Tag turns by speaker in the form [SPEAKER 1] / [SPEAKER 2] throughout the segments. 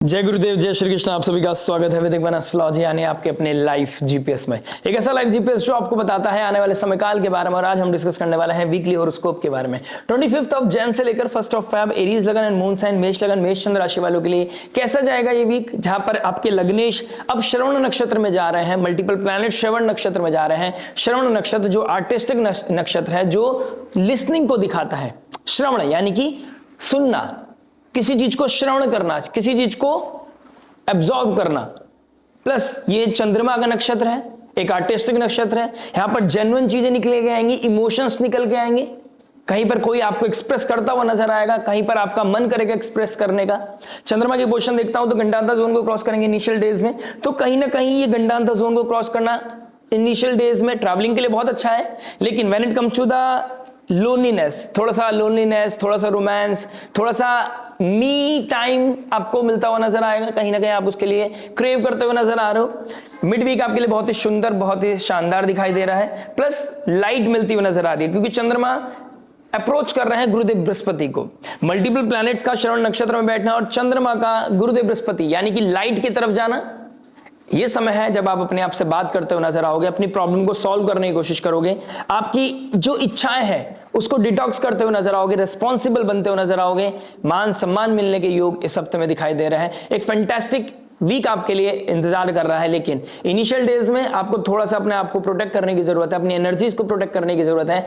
[SPEAKER 1] जय गुरुदेव, जय श्री कृष्ण। आप सभी का स्वागत है वैदिक वन एस्ट्रोलॉजी यानी आपके अपने लाइफ जीपीएस में। एक ऐसा लाइफ जीपीएस जो आपको बताता है आने वाले समय काल के बारे में। और आज हम डिस्कस करने वाले हैं वीकली हॉरोस्कोप के बारे में। 25 ऑफ जैन से लेकर 1 फेब एरीज लगन एंड मून साइन मेष लगन मेष चंद्र राशि वालों के लिए कैसा जाएगा ये वीक, जहां पर आपके लग्नेश अब श्रवण नक्षत्र में जा रहे हैं। मल्टीपल प्लैनेट श्रवण नक्षत्र में जा रहे हैं। श्रवण नक्षत्र जो आर्टिस्टिक नक्षत्र है, जो लिसनिंग को दिखाता है। श्रवण यानी कि सुनना, किसी चीज को श्रवण करना, किसी चीज को एब्जॉर्ब करना। प्लस ये चंद्रमा का नक्षत्र है, एक आर्टिस्टिक नक्षत्र है। यहां पर जेन्युइन चीजें निकल के आएंगी, इमोशंस निकल के आएंगे। कहीं पर कोई आपको एक्सप्रेस करता हुआ नजर आएगा, कहीं पर आपका मन करेगा एक्सप्रेस करने का। चंद्रमा की पोजीशन देखता हूं तो गंडांतर जोन को क्रॉस करेंगे इनिशियल डेज में। तो कहीं ना कहीं ये गंडांतर जोन को क्रॉस करना इनिशियल डेज में ट्रैवलिंग के लिए बहुत अच्छा है। लेकिन when it comes to the loneliness, थोड़ा सा रोमांस, थोड़ा सा मी टाइम आपको मिलता हुआ नजर आएगा। कहीं ना कहीं आप उसके लिए क्रेव करते हुए नजर आ रहे हो। मिड वीक आपके लिए बहुत ही सुंदर, बहुत ही शानदार दिखाई दे रहा है। प्लस लाइट मिलती हुई नजर आ रही है, क्योंकि चंद्रमा अप्रोच कर रहे हैं गुरुदेव बृहस्पति को। मल्टीपल प्लैनेट्स का श्रवण नक्षत्र में बैठना और चंद्रमा का गुरुदेव बृहस्पति यानी कि लाइट की तरफ जाना, ये समय है जब आप अपने आप से बात करते हुए नजर आओगे, अपनी प्रॉब्लम को सॉल्व करने की कोशिश करोगे, आपकी जो इच्छाएं हैं उसको डिटॉक्स करते हुए नजर आओगे, रिस्पॉन्सिबल बनते हुए नजर आओगे। मान सम्मान मिलने के योग इस हफ्ते में दिखाई दे रहे हैं। एक फैंटास्टिक वीक आपके लिए इंतजार कर रहा है। लेकिन इनिशियल डेज में आपको थोड़ा सा अपने आप को प्रोटेक्ट करने की जरूरत है, अपनी एनर्जीज को प्रोटेक्ट करने की जरूरत है।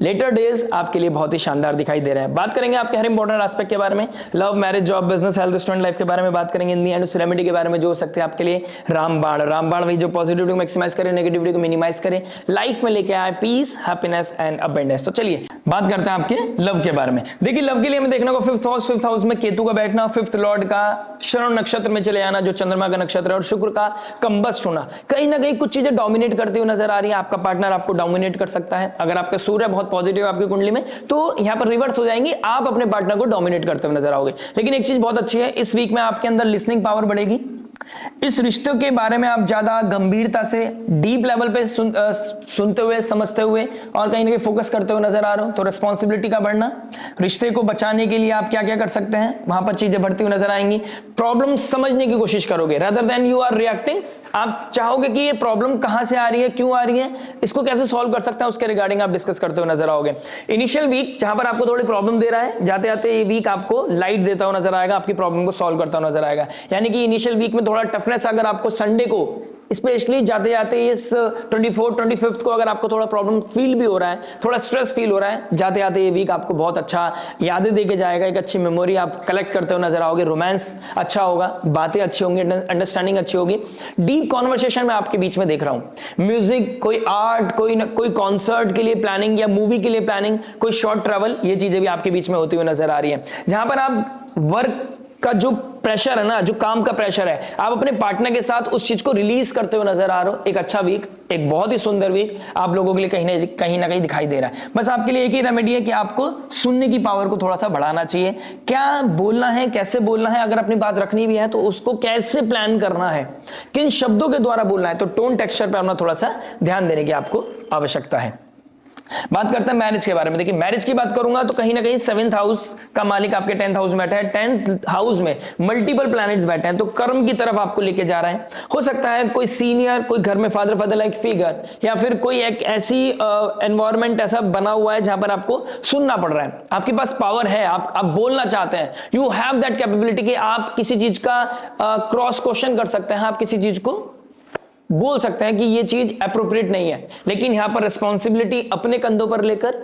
[SPEAKER 1] लेटर डेज आपके लिए बहुत ही शानदार दिखाई दे रहे हैं। बात करेंगे आपके हर इंपॉर्टेंट एस्पेक्ट के बारे में, love, marriage, job, business, health, student life के बारे में बात करेंगे। इन दी एंड उस रेमेडी के बारे में जो हो सकते हैं आपके लिए। रामबाण वही जो पॉजिटिविटी को मैक्सिमाइज करे, नेगेटिविटी को मिनिमाइज करे, लाइफ में लेके आए पीस, हैप्पीनेस एंड अबंडेंस। तो चलिए बात करते हैं आपके लव के बारे में। देखिए लव के लिए हमें देखना को फिफ्थ हाउस में केतु का बैठना, फिफ्थ लॉर्ड का श्रवण नक्षत्र में चले आना जो चंद्रमा का नक्षत्र है, और शुक्र का कंबस्ट होना। कहीं ना कहीं कुछ चीजें डोमिनेट करती हुई नजर आ रही है। आपका पार्टनर आपको डोमिनेट कर सकता है। अगर आपका सूर्य बहुत पॉजिटिव आपकी कुंडली में, तो यहां पर रिवर्स हो जाएंगी, आप अपने पार्टनर को डोमिनेट करते हुए नजर आओगे। लेकिन एक चीज बहुत अच्छी है, इस वीक में आपके अंदर लिसनिंग पावर बढ़ेगी। इस रिश्ते के बारे में आप ज्यादा गंभीरता से डीप लेवल पे सुनते हुए, समझते हुए और कहीं ना कहीं फोकस करते हुए नजर आ रहे हो। तो रिस्पॉन्सिबिलिटी का बढ़ना, रिश्ते को बचाने के लिए आप क्या क्या कर सकते हैं, वहां पर चीजें बढ़ती हुई नजर आएंगी। प्रॉब्लम समझने की कोशिश करोगे rather than you are reacting. आप चाहोगे कि ये प्रॉब्लम कहां से आ रही है, क्यों आ रही है, इसको कैसे सॉल्व कर सकते हैं, उसके रिगार्डिंग आप डिस्कस करते हुए नजर आओगे। इनिशियल वीक जहां पर आपको थोड़ी प्रॉब्लम दे रहा है, जाते जाते ये वीक आपको लाइट देता हुआ नजर आएगा, आपकी प्रॉब्लम को सॉल्व करता हुआ नजर आएगा। यानी कि इनिशियल वीक में थोड़ा टफनेस, अगर आपको संडे को स्पेशली जाते जाते इस 25 को अगर आपको थोड़ा प्रॉब्लम फील भी हो रहा है, थोड़ा स्ट्रेस फील हो रहा है, जाते जाते ये वीक आपको बहुत अच्छा यादें देके जाएगा। एक अच्छी मेमोरी आप कलेक्ट करते हुए नजर आओगे। रोमांस अच्छा होगा, बातें अच्छी होंगी, अंडरस्टैंडिंग अच्छी होगी। डीप कॉन्वर्सेशन में आपके बीच में देख रहा हूं। म्यूजिक, कोई आर्ट, कोई कॉन्सर्ट के लिए प्लानिंग या मूवी के लिए प्लानिंग, कोई शॉर्ट ट्रैवल, ये चीजें भी आपके बीच में होती हुई नजर आ रही है। जहां पर आप वर्क का जो प्रेशर है ना, जो काम का प्रेशर है, आप अपने पार्टनर के साथ उस चीज को रिलीज करते हुए नजर आ रहे हो। एक अच्छा वीक, एक बहुत ही सुंदर वीक आप लोगों के लिए कहीं ना कहीं दिखाई दे रहा है। बस आपके लिए एक ही रेमेडी है कि आपको सुनने की पावर को थोड़ा सा बढ़ाना चाहिए। क्या बोलना है, कैसे बोलना है, अगर अपनी बात रखनी भी है तो उसको कैसे प्लान करना है, किन शब्दों के द्वारा बोलना है, तो टोन टेक्सचर पर अपना थोड़ा सा ध्यान देने की आपको आवश्यकता है। बात करते हैं मैरिज के बारे में। देखिए मैरिज की बात करूंगा तो कहीं ना कहीं 7th हाउस का मालिक आपके 10th हाउस में बैठा है। 10th हाउस में मल्टीपल प्लैनेट्स बैठे हैं, तो कर्म की तरफ आपको लेके जा रहे हैं। हो सकता है कोई सीनियर, कोई घर में फादर लाइक फिगर, या फिर कोई एक ऐसी एनवायरमेंट ऐसा बना हुआ है जहां पर आपको सुनना पड़ रहा है। आपके पास पावर है, आप बोलना चाहते हैं, यू हैव दैट कैपेबिलिटी कि आप किसी चीज का क्रॉस क्वेश्चन कर सकते हैं, आप किसी चीज को बोल सकते हैं कि ये चीज अप्रोप्रिएट नहीं है। लेकिन यहां पर रिस्पॉन्सिबिलिटी अपने कंधों पर लेकर,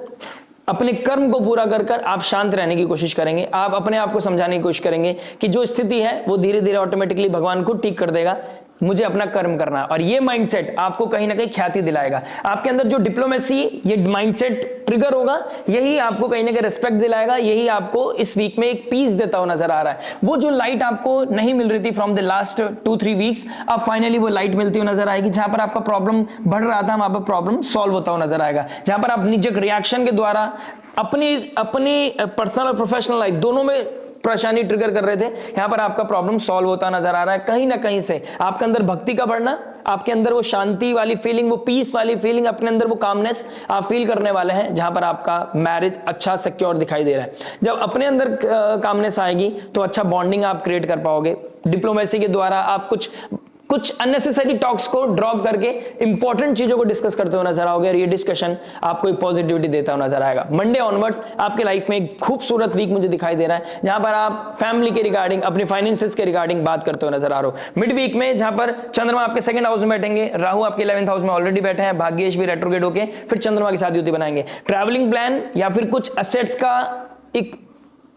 [SPEAKER 1] अपने कर्म को पूरा कर आप शांत रहने की कोशिश करेंगे। आप अपने आप को समझाने की कोशिश करेंगे कि जो स्थिति है वो धीरे धीरे ऑटोमेटिकली भगवान को ठीक कर देगा, मुझे अपना कर्म करना है। और ये माइंडसेट आपको कहीं ना कहीं ख्याति दिलाएगा। आपके अंदर जो डिप्लोमेसी, ये माइंडसेट ट्रिगर होगा, यही आपको कहीं ना कहीं रिस्पेक्ट दिलाएगा, यही आपको इस वीक में एक पीस देता हुआ नजर आ रहा है। वो जो लाइट आपको नहीं मिल रही थी फ्रॉम द लास्ट 2-3 वीक्स, अब फाइनली वो लाइट मिलती हुई नजर आएगी। जहां पर आपका प्रॉब्लम बढ़ रहा था, वहां पर प्रॉब्लम सॉल्व होता हुआ नजर आएगा। जहां पर आप निजक रिएक्शन के द्वारा अपनी पर्सनल और प्रोफेशनल लाइफ दोनों में परेशानी ट्रिगर कर रहे थे, यहां पर आपका प्रॉब्लम सॉल्व होता नजर आ रहा है। कहीं ना कहीं से आपके अंदर भक्ति का बढ़ना, आपके अंदर वो शांति वाली फीलिंग, वो पीस वाली फीलिंग, अपने अंदर वो कामनेस आप फील करने वाले हैं, जहां पर आपका मैरिज अच्छा सिक्योर दिखाई दे रहा है। जब अपने अंदर कामनेस आएगी तो अच्छा बॉन्डिंग आप क्रिएट कर पाओगे। डिप्लोमेसी के द्वारा आप कुछ अननेसेसरी टॉक्स को ड्रॉप करके इंपॉर्टेंट चीजों को डिस्कस करते हुए नजर आओगे और ये डिस्कशन आपको एक पॉजिटिविटी देता हुआ नजर आएगा। मंडे ऑनवर्ड्स आपके लाइफ में एक खूबसूरत वीक मुझे दिखाई दे रहा है, जहां पर आप फैमिली के रिगार्डिंग, अपनी फाइनेंसेस के रिगार्डिंग बात करते हुए नजर आ रहे हो। मिड वीक में जहां पर चंद्रमा आपके सेकंड हाउस में बैठेंगे, राहु आपके 11th हाउस में ऑलरेडी बैठे हैं, भाग्येश भी रेट्रोग्रेड होके फिर चंद्रमा के साथ युति बनाएंगे। ट्रैवलिंग प्लान या फिर कुछ असेट्स का एक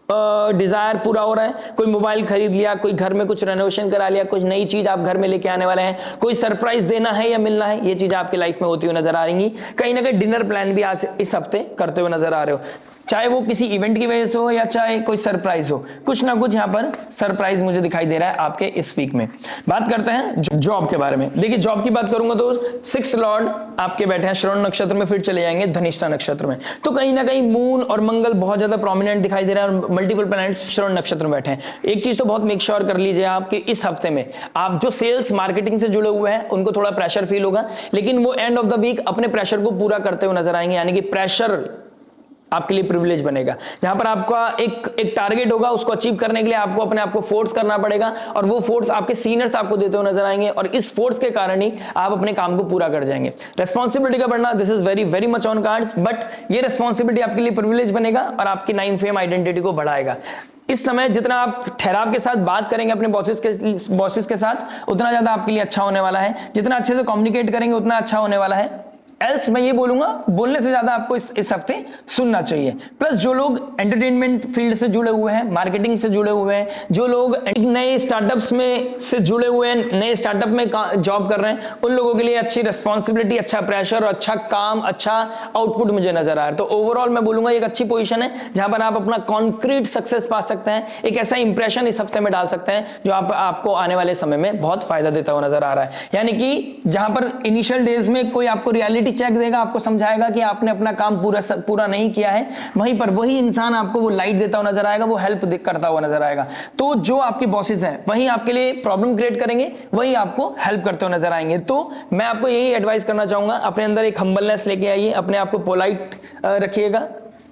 [SPEAKER 1] डिजायर पूरा हो रहा है, कोई मोबाइल खरीद लिया, कोई घर में कुछ रेनोवेशन करा लिया, कुछ नई चीज आप घर में लेके आने वाले हैं, कोई सरप्राइज देना है या मिलना है, ये चीज आपकी लाइफ में होती हुई नजर आ रही। कहीं ना कहीं डिनर प्लान भी आज इस हफ्ते करते हुए नजर आ रहे हो, चाहे वो किसी इवेंट की वजह से हो या चाहे कोई सरप्राइज हो, कुछ ना कुछ यहां पर सरप्राइज मुझे दिखाई दे रहा है आपके इस वीक में। बात करते हैं जॉब के बारे में। देखिए जॉब की बात करूंगा तो 6th लॉर्ड आपके बैठे हैं श्रवण नक्षत्र में, फिर चले जाएंगे धनिष्ठा नक्षत्र में। तो कहीं ना कहीं मून और मंगल बहुत ज्यादा प्रोमिनेंट दिखाई दे रहा है और मल्टीपल प्लैनेट्स श्रवण नक्षत्र में बैठे हैं। एक चीज तो बहुत मेक श्योर कर लीजिए आप कि इस हफ्ते में आप जो सेल्स मार्केटिंग से जुड़े हुए हैं उनको थोड़ा प्रेशर फील होगा, लेकिन वो एंड ऑफ द वीक अपने प्रेशर को पूरा करते हुए नजर आएंगे। यानी कि प्रेशर आपके लिए प्रिविलेज बनेगा, जहां पर आपका एक टारगेट होगा, उसको अचीव करने के लिए आपको अपने आप को फोर्स करना पड़ेगा और वो फोर्स आपके सीनियर्स आपको देते हुए नजर आएंगे और इस फोर्स के कारण ही आप अपने काम को पूरा कर जाएंगे। रेस्पॉन्सिबिलिटी का बढ़ना, this is very very much on cards, but ये रेस्पॉन्सिबिलिटी आपके लिए प्रिविलेज बनेगा और आपकी 9 फेम आइडेंटिटी को बढ़ाएगा। इस समय जितना आप ठहराव के साथ बात करेंगे अपने बॉसेस के साथ, उतना ज्यादा आपके लिए अच्छा होने वाला है। जितना अच्छे से कम्युनिकेट करेंगे उतना अच्छा होने वाला है। एल्स मैं ये बोलूंगा, बोलने से ज्यादा आपको इस हफ्ते सुनना चाहिए। प्लस जो लोग एंटरटेनमेंट फील्ड से जुड़े हुए हैं, मार्केटिंग से जुड़े हुए हैं, जो लोग नए स्टार्टअप्स में से जुड़े हुए हैं, नए स्टार्टअप में जॉब कर रहे हैं, उन लोगों के लिए अच्छी रिस्पॉन्सिबिलिटी, अच्छा प्रेशर और अच्छा काम, अच्छा आउटपुट मुझे नजर आ रहा है। तो ओवरऑल मैं बोलूंगा एक अच्छी पोजीशन है जहां पर आप अपना कॉन्क्रीट सक्सेस पा सकते हैं, एक ऐसा इंप्रेशन इस हफ्ते में डाल सकते हैं जो आपको आने वाले समय में बहुत फायदा देता हुआ नजर आ रहा है। यानी कि जहां पर इनिशियल डेज में कोई आपको रियलिटी चेक देगा, आपको समझाएगा कि आपने अपना काम पूरा नहीं किया है, वहीं पर वही इंसान आपको वो लाइट देता हुआ नजर आएगा, वो हेल्प करता हुआ नजर आएगा। तो जो आपके बॉसेस हैं वही आपके लिए प्रॉब्लम क्रिएट करेंगे, वही आपको हेल्प करते हुए नजर आएंगे। तो मैं आपको यही एडवाइस करना चाहूंगा, अपने अंदर एक हम्बलनेस लेके आइए, अपने आप को पोलाइट रखिएगा,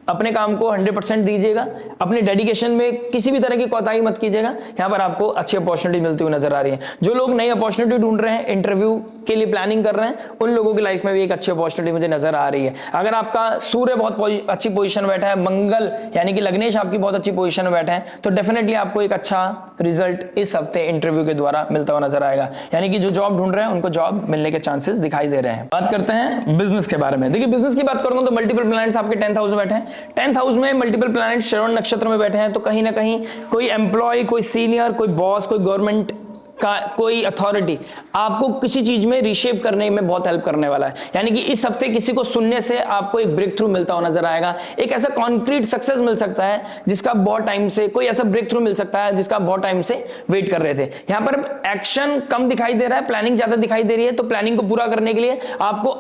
[SPEAKER 1] अपने काम को 100% दीजिएगा, अपने डेडिकेशन में किसी भी तरह की कोताही मत कीजिएगा। यहां पर आपको अच्छी अपॉर्चुनिटी मिलती हुई नजर आ रही है। जो लोग नई अपॉर्चुनिटी ढूंढ रहे हैं, इंटरव्यू के लिए प्लानिंग कर रहे हैं, उन लोगों की लाइफ में भी एक अच्छी अपॉर्चुनिटी मुझे नजर आ रही है। अगर आपका सूर्य बहुत अच्छी पोजीशन में बैठा है, मंगल यानी कि लग्नेश आपकी बहुत अच्छी पोजीशन में बैठे हैं, तो डेफिनेटली आपको एक अच्छा रिजल्ट इस हफ्ते इंटरव्यू के द्वारा मिलता हुआ नजर आएगा। यानी कि जो जॉब ढूंढ रहे हैं उनको जॉब मिलने के चांसेस दिखाई दे रहे हैं। बात करते हैं बिजनेस के बारे में। देखिए बिजनेस की बात करूंगा तो मल्टीपल प्लैनेट्स आपके 10th हाउस में बैठे हैं। 10th हाउस में मल्टीपल प्लैनेट श्रवण नक्षत्र में बैठे हैं, तो कहीं ना कहीं कोई एम्प्लॉय, कोई सीनियर, कोई बॉस, कोई गवर्नमेंट का कोई अथॉरिटी आपको किसी चीज में रीशेप करने में बहुत हेल्प करने वाला है। यानी कि इस हफ्ते किसी को सुनने से आपको एक ब्रेक थ्रू मिलता हुआ नजर आएगा, एक ऐसा कॉन्क्रीट सक्सेस मिल सकता है जिसका बहुत टाइम से, कोई ऐसा ब्रेक थ्रू मिल सकता है जिसका बहुत टाइम से वेट कर रहे थे। यहां पर एक्शन कम दिखाई दे रहा है, प्लानिंग ज्यादा दिखाई दे रही है। तो प्लानिंग को पूरा करने के लिए आपको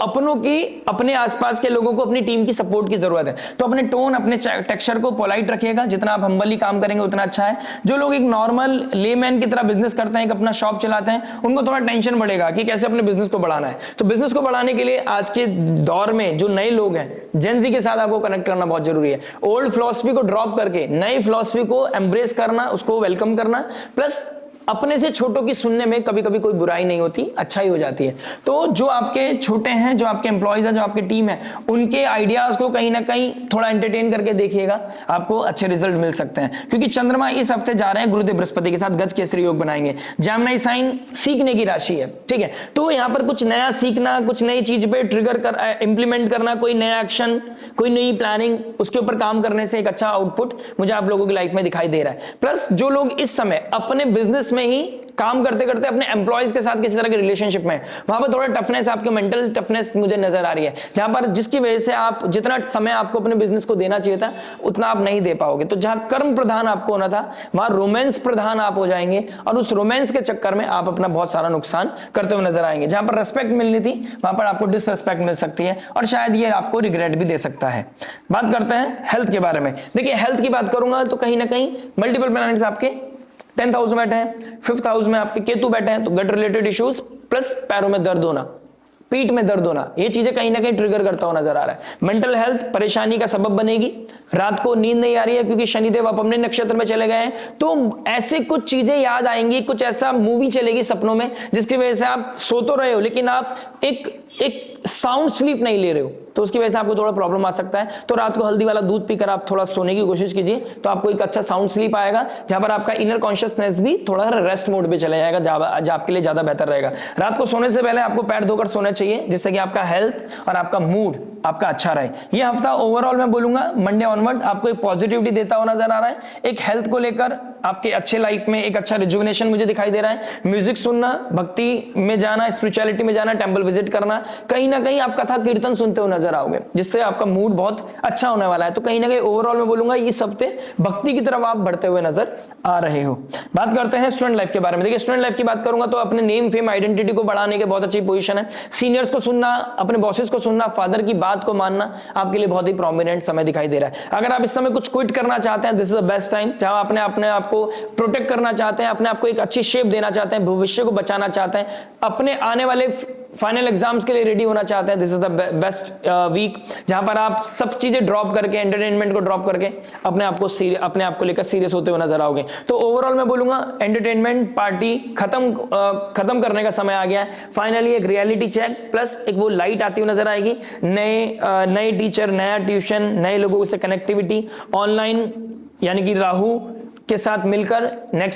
[SPEAKER 1] अपने आसपास के लोगों को, अपनी टीम की सपोर्ट की जरूरत है। तो अपने टोन, अपने टेक्सचर को पोलाइट रखिएगा, जितना आप हम्बली काम करेंगे उतना अच्छा है। जो लोग एक नॉर्मल लेमैन की तरह बिजनेस करते हैं, अपना शॉप चलाते हैं, उनको थोड़ा टेंशन बढ़ेगा कि कैसे अपने बिजनेस को बढ़ाना है। तो बिजनेस को बढ़ाने के लिए आज के दौर में जो नए लोग हैं, जेन ज़ी के साथ आपको कनेक्ट करना बहुत जरूरी है। ओल्ड फिलॉसफी को ड्रॉप करके नई फिलॉसफी को एम्ब्रेस करना, उसको वेलकम करना, प्लस अपने से छोटों की सुनने में कभी कभी कोई बुराई नहीं होती, अच्छा ही हो जाती है। तो जो आपके छोटे हैं, जो आपके एम्प्लॉयज हैं, जो आपकी टीम है, उनके आइडियाज को कहीं ना कहीं थोड़ा एंटरटेन करके देखिएगा, आपको अच्छे रिजल्ट मिल सकते हैं। क्योंकि चंद्रमा इस हफ्ते जा रहे हैं गुरुदेव बृहस्पति के साथ, गज केसरी योग बनाएंगे। जेमिनी साइन सीखने की राशि है, ठीक है। तो यहाँ पर कुछ नया सीखना, कुछ नई चीज पे ट्रिगर कर इंप्लीमेंट करना, कोई नया एक्शन, कोई नई प्लानिंग, उसके ऊपर काम करने से एक अच्छा आउटपुट मुझे आप लोगों की लाइफ में दिखाई दे रहा है। प्लस जो लोग इस समय अपने बिजनेस में ही काम करते करते अपने एम्प्लॉयज के साथ किसी तरह के रिलेशनशिप में, वहां पर थोड़ा टफनेस, आपके मेंटल टफनेस मुझे नजर आ रही है, जहां पर जिसकी वजह से आप जितना समय आपको अपने बिजनेस को देना चाहिए था उतना आप नहीं दे पाओगे। तो जहां कर्म प्रधान आपको होना था, वहां रोमांस प्रधान आप हो जाएंगे और उस रोमांस के चक्कर में आप अपना बहुत सारा नुकसान करते हुए नजर आएंगे। जहां पर रेस्पेक्ट मिलनी थी वहां पर आपको डिसरेस्पेक्ट मिल सकती है और शायद ये आपको रिग्रेट भी दे सकता है। बात करते हैं हेल्थ के बारे में। देखिए हेल्थ की बात करूंगा तो कहीं ना कहीं मल्टीपल प्लैनेट्स आपके 10th हाउस में बैठे हैं, 5th हाउस में आपके केतु बैठे हैं, तो गट रिलेटेड इश्यूज प्लस पैरों में दर्द होना, पीठ में दर्द होना, ये चीजें कहीं ना कहीं ट्रिगर करता हुआ नजर आ रहा है। मेंटल हेल्थ परेशानी का सबब बनेगी। रात को नींद नहीं आ रही है क्योंकि शनिदेव आप अपने नक्षत्र में चले गए हैं, तो ऐसे कुछ चीजें याद आएंगी, कुछ ऐसा मूवी चलेगी सपनों में जिसकी वजह से आप सो तो रहे हो लेकिन आप एक साउंड स्लीप नहीं ले रहे हो, तो उसकी वजह से आपको थोड़ा प्रॉब्लम आ सकता है। तो रात को हल्दी वाला दूध पीकर आप थोड़ा सोने की कोशिश कीजिए, तो आपको एक अच्छा साउंड स्लीप आएगा, जहां पर आपका इनर कॉन्शियसनेस भी थोड़ा रेस्ट मोड पे चला जाएगा, जो आपके लिए ज्यादा बेहतर रहेगा। रात को सोने से पहले आपको पैर धोकर सोना चाहिए, जिससे कि आपका हेल्थ और आपका मूड आपका अच्छा रहे। यह हफ्ता ओवरऑल मैं बोलूंगा मंडे ऑनवर्ड आपको एक पॉजिटिविटी देता हुआ नजर आ रहा है। एक हेल्थ को लेकर आपके अच्छे लाइफ में एक अच्छा रिजुविनेशन मुझे दिखाई दे रहा है। म्यूजिक सुनना, भक्ति में जाना, स्पिरिचुअलिटी में जाना, टेंपल विजिट करना, कहीं ना कहीं आप कथा कीर्तन सुनते हुए नजर आओगे, जिससे आपका मूड बहुत अच्छा होने वाला है। तो कहीं ना कहीं ओवरऑल मैं बोलूंगा इस हफ्ते भक्ति की तरफ आप बढ़ते हुए नजर आ रहे हो। बात करते हैं स्टूडेंट लाइफ के बारे में। देखिए स्टूडेंट लाइफ की बात करूंगा तो अपने नेम फेम आइडेंटिटी को बढ़ाने के बहुत अच्छी पोजीशन है। सीनियर्स को सुनना, अपने बॉसेस को सुनना, फादर की बात को मानना आपके लिए बहुत ही प्रोमिनेंट समय दिखाई दे रहा है। अगर आप इस समय कुछ क्विट करना चाहते हैं, this is the best time. जहां अपने आप को प्रोटेक्ट करना चाहते हैं, अपने आप को एक अच्छी शेप देना चाहते हैं, भविष्य को बचाना चाहते हैं, अपने आने वाले फाइनल एग्जाम्स के लिए रेडी होना चाहते हैं, this is the best week, जहां पर आप सब चीजें ड्रॉप करके, एंटरटेनमेंट को ड्रॉप करके अपने आप को लेकर सीरियस होते हुए नजर आओगे। तो ओवरऑल मैं बोलूंगा एंटरटेनमेंट पार्टी खत्म करने का समय आ गया है। फाइनली एक रियलिटी चेक प्लस एक वो लाइट आती हुई नजर आएगी। नए टीचर, नया ट्यूशन, नए लोगों से कनेक्टिविटी, ऑनलाइन यानी कि राहु के साथ मिलकर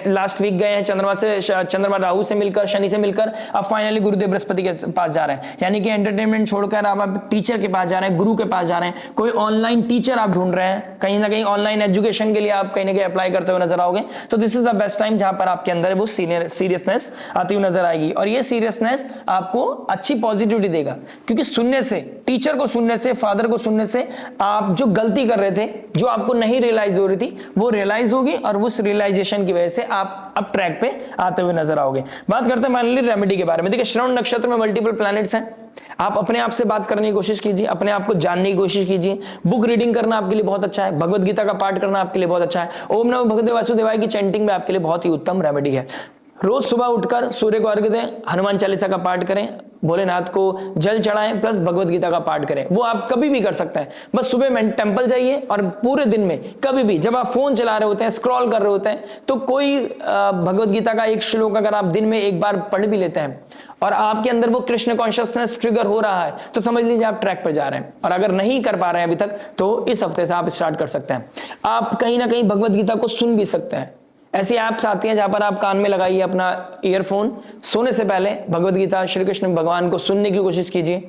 [SPEAKER 1] लास्ट वीक गए हैं, चंद्रमा राहु से मिलकर, शनि से मिलकर अब फाइनली गुरुदेव बृहस्पति के पास जा रहे हैं। यानी कि एंटरटेनमेंट छोड़कर आप टीचर के पास जा रहे हैं, गुरु के पास जा रहे हैं। कोई ऑनलाइन टीचर आप ढूंढ रहे हैं, कहीं ना कहीं ऑनलाइन एजुकेशन के लिए आप कहीं ना कहीं अप्लाई करते हुए नजर आओगे। तो this is the best time जहां पर आपके अंदर वो सीरियसनेस आती हुई नजर आएगी, और ये सीरियसनेस आपको अच्छी पॉजिटिविटी देगा, क्योंकि सुनने से, टीचर को सुनने से, फादर को सुनने से आप जो गलती कर रहे थे, जो आपको नहीं रियलाइज हो रही थी, वो रियलाइज होगी और उस रियलाइजेशन की वजह से आप अब ट्रैक पे आते हुए नजर आओगे। बात करते हैं फाइनली रेमेडी के बारे में। देखिए श्रवण नक्षत्र में मल्टीपल प्लैनेट्स हैं। आप अपने आप से बात करने की कोशिश कीजिए, अपने आप को जानने की कोशिश कीजिए। बुक रीडिंग करना आपके लिए बहुत अच्छा है, भगवत गीता का पाठ करना आपके लिए बहुत अच्छा है। ओम नमो भगवते वासुदेवाय की चैंटिंग में आपके लिए बहुत ही उत्तम रेमेडी है। रोज सुबह उठकर सूर्य को अर्घ्य दें, हनुमान चालीसा का पाठ करें, भोलेनाथ को जल चढ़ाएं, प्लस भगवत गीता का पाठ करें। वो आप कभी भी कर सकते हैं। बस सुबह में टेंपल जाइए और पूरे दिन में कभी भी जब आप फोन चला रहे होते हैं, स्क्रॉल कर रहे होते हैं, तो कोई भगवत गीता का एक श्लोक अगर आप दिन में एक बार पढ़ भी लेते हैं और आपके अंदर वो कृष्ण कॉन्शियसनेस ट्रिगर हो रहा है, तो समझ लीजिए आप ट्रैक पर जा रहे हैं। और अगर नहीं कर पा रहे हैं अभी तक, तो इस हफ्ते से आप स्टार्ट कर सकते हैं। आप कहीं ना कहीं भगवत गीता को सुन भी सकते हैं। ऐसी ऐप्स आती हैं जहां पर आप कान में लगाइए अपना ईयरफोन, सोने से पहले भगवत गीता, श्री कृष्ण भगवान को सुनने की कोशिश कीजिए,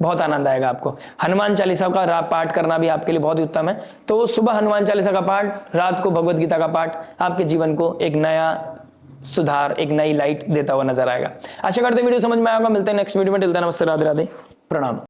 [SPEAKER 1] बहुत आनंद आएगा आपको। हनुमान चालीसा का पाठ करना भी आपके लिए बहुत ही उत्तम है। तो सुबह हनुमान चालीसा का पाठ, रात को भगवत गीता का पाठ आपके जीवन को एक नया सुधार, एक नई लाइट देता हुआ नजर आएगा। आशा करते हैं वीडियो समझ में आएगा। मिलते हैं नेक्स्ट वीडियो में। टिल देन नमस्ते, राधे राधे, प्रणाम।